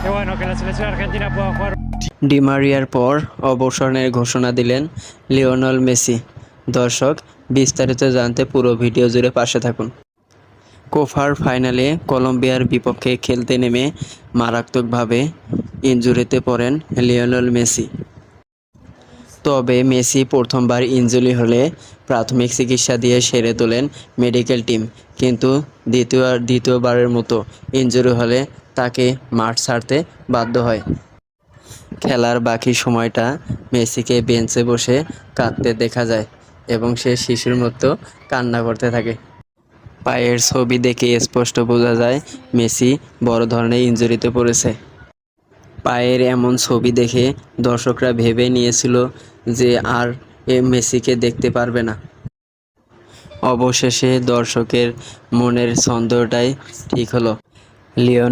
Qué bueno que la selección argentina pueda jugar. Di মারিয়ার পর অবসরের ঘোষণা দিলেন লিওনেল মেসি। দর্শক, বিস্তারিত জানতে পুরো ভিডিও জুড়ে পাশে থাকুন। কোপার ফাইনালে কলম্বিয়ার বিপক্ষে খেলতে নেমে মারাত্মকভাবে ইনজুরিতে পড়েন লিওনেল মেসি। তবে মেসি প্রথমবার ইনজুরি হলে প্রাথমিক চিকিৎসা দিয়ে সেরে তোলেন মেডিকেল টিম, কিন্তু দ্বিতীয়বারের মতো ইনজুরি হলে তাকে মাঠ ছাড়তে বাধ্য হয়। খেলার বাকি সময়টা মেসিকে বেঞ্চে বসে কাঁদতে দেখা যায় এবং সে শিশুর মতো কান্না করতে থাকে। পায়ের ছবি দেখে স্পষ্ট বোঝা যায় মেসি বড় ধরনের ইনজুরিতে পড়েছে। পায়ের এমন ছবি দেখে দর্শকরা ভেবে নিয়েছিল যে আর মেসিকে দেখতে পারবে না। অবশেষে দর্শকের মনের ছন্দটাই ঠিক হলো। লিওনেল